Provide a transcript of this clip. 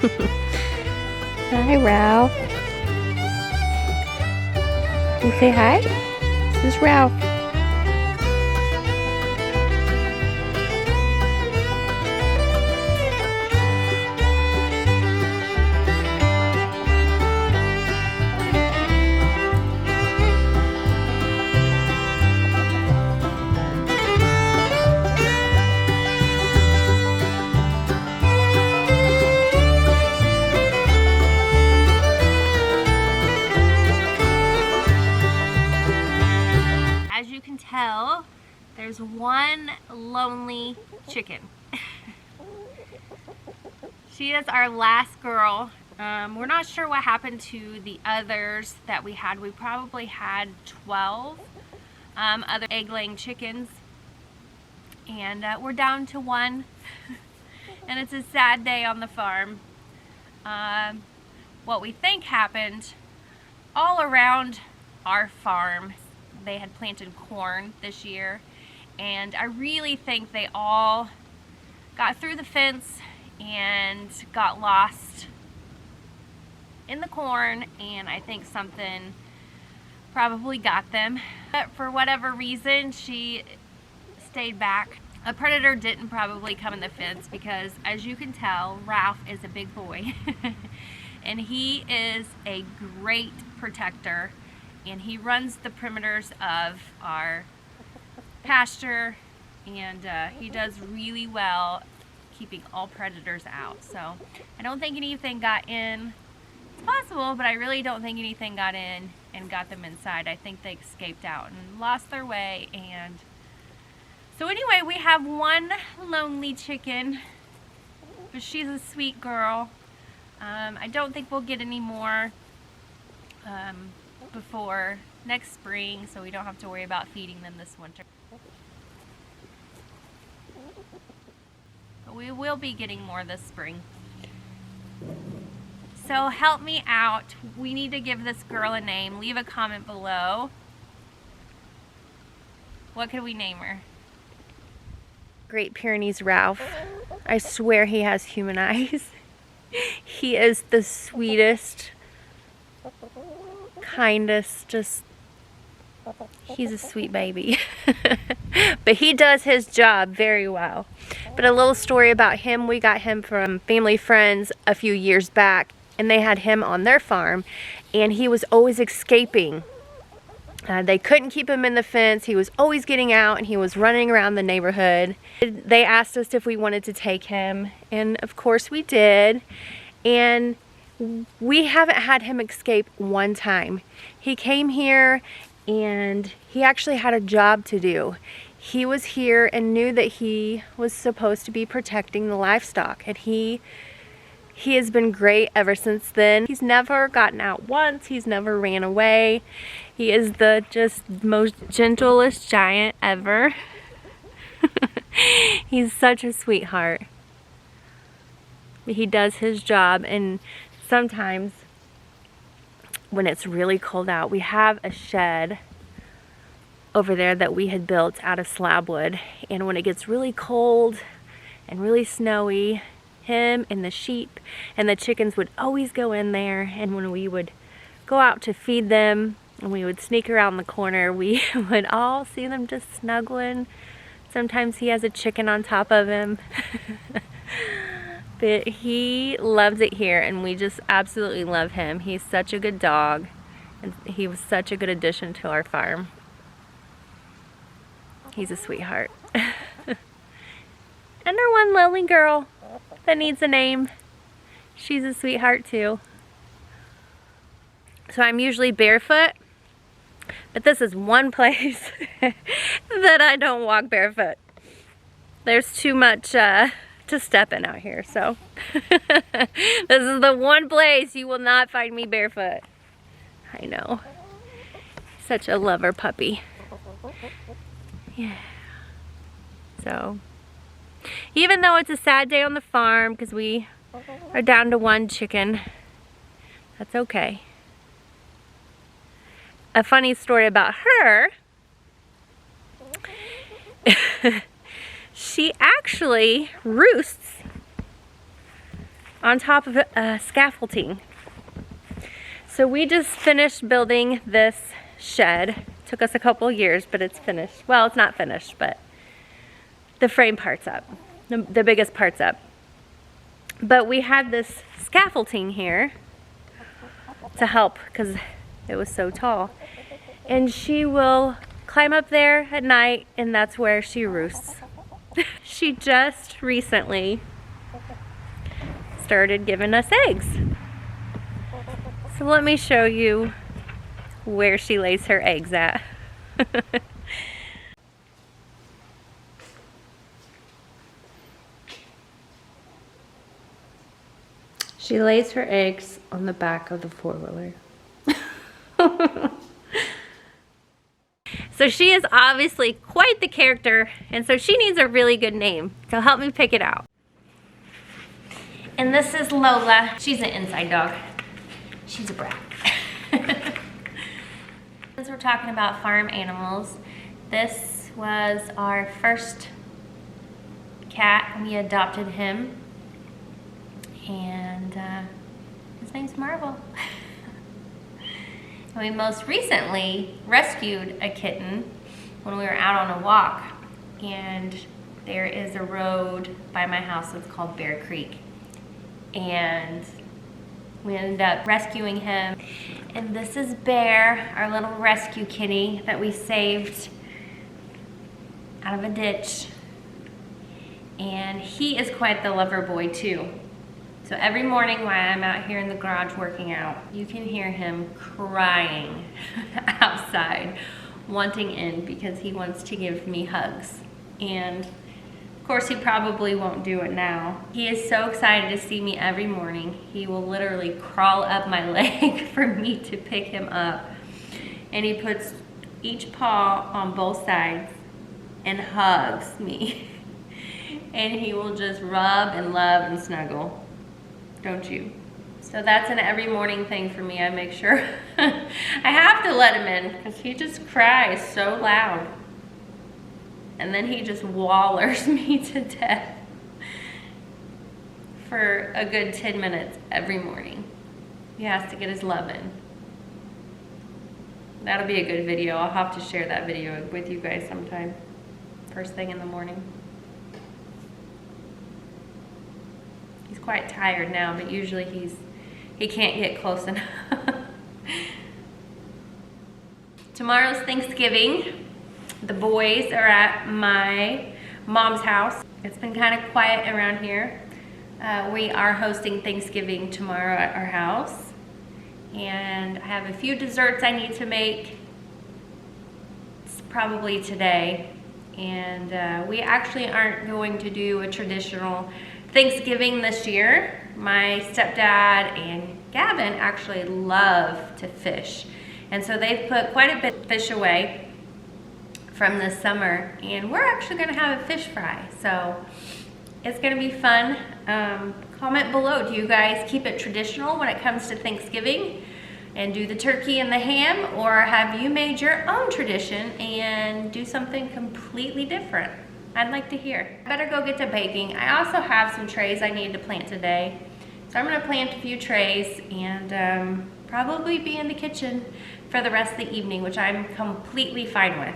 Hi, Ralph. You say hi? This is Ralph. As you can tell, there's one lonely chicken. She is our last girl. We're not sure what happened to the others that we had. We probably had 12 other egg-laying chickens, and we're down to one. And it's a sad day on the farm. What we think happened all around our farm, they had planted corn this year, and I really think they all got through the fence and got lost in the corn, and I think something probably got them. But for whatever reason, she stayed back. A predator didn't probably come in the fence because, as you can tell, Ralph is a big boy and he is a great protector, and he runs the perimeters of our pasture, and he does really well keeping all predators out. So I don't think anything got in. It's possible, but I really don't think anything got in and got them inside. I think they escaped out and lost their way. And so anyway, we have one lonely chicken, but she's a sweet girl. I don't think we'll get any more before next spring, so we don't have to worry about feeding them this winter. But we will be getting more this spring. So help me out. We need to give this girl a name. Leave a comment below. What could we name her? Great Pyrenees Ralph. I swear he has human eyes. He is the sweetest, kindest, he's a sweet baby. But he does his job very well. But a little story about him: we got him from family friends a few years back, and they had him on their farm, and he was always escaping. They couldn't keep him in the fence. He was always getting out, and he was running around the neighborhood. They asked us if we wanted to take him, and of course we did. And we haven't had him escape one time. He came here, and he actually had a job to do. He was here and knew that he was supposed to be protecting the livestock, and he has been great ever since then. He's never gotten out once. He's never ran away. He is the just most gentlest giant ever. He's such a sweetheart. He does his job, and sometimes when it's really cold out, we have a shed over there that we had built out of slab wood, and when it gets really cold and really snowy, him and the sheep and the chickens would always go in there, and when we would go out to feed them and we would sneak around the corner, we would all see them just snuggling. Sometimes he has a chicken on top of him. But he loves it here, and we just absolutely love him. He's such a good dog, and he was such a good addition to our farm. He's a sweetheart. And our one lonely girl that needs a name, she's a sweetheart too. So I'm usually barefoot, but this is one place that I don't walk barefoot. There's too much to step in out here, so this is the one place you will not find me barefoot. I know. Such a lover puppy. Yeah. So, even though it's a sad day on the farm because we are down to one chicken, that's okay. A funny story about her, she actually roosts on top of scaffolding. So we just finished building this shed. Took us a couple of years, but it's finished. Well, it's not finished, but the frame part's up. The biggest part's up. But we had this scaffolding here to help because it was so tall. And she will climb up there at night, and that's where she roosts. She just recently started giving us eggs. So let me show you where she lays her eggs at. She lays her eggs on the back of the four-wheeler. So she is obviously quite the character, and so she needs a really good name. So help me pick it out. And this is Lola. She's an inside dog. She's a brat. Since we're talking about farm animals, this was our first cat. We adopted him. And his name's Marvel. We most recently rescued a kitten when we were out on a walk, and there is a road by my house that's called Bear Creek, and we ended up rescuing him. And this is Bear, our little rescue kitty that we saved out of a ditch, and he is quite the lover boy too. So every morning while I'm out here in the garage working out, you can hear him crying outside, wanting in because he wants to give me hugs. And of course he probably won't do it now. He is so excited to see me every morning. He will literally crawl up my leg for me to pick him up. And he puts each paw on both sides and hugs me. And he will just rub and love and snuggle. Don't you? So that's an every morning thing for me. I make sure I have to let him in because he just cries so loud. And then he just wallers me to death for a good 10 minutes every morning. He has to get his love in. That'll be a good video. I'll have to share that video with you guys sometime. First thing in the morning. He's quite tired now, but usually he can't get close enough. Tomorrow's Thanksgiving. The boys are at my mom's house. It's been kind of quiet around here. We are hosting Thanksgiving tomorrow at our house. And I have a few desserts I need to make. It's probably today. And we actually aren't going to do a traditional Thanksgiving this year. My stepdad and Gavin actually love to fish. And so they've put quite a bit of fish away from this summer. And we're actually gonna have a fish fry. So it's gonna be fun. Comment below, do you guys keep it traditional when it comes to Thanksgiving and do the turkey and the ham? Or have you made your own tradition and do something completely different? I'd like to hear. I better go get to baking. I also have some trays I need to plant today. So I'm gonna plant a few trays and probably be in the kitchen for the rest of the evening, which I'm completely fine with.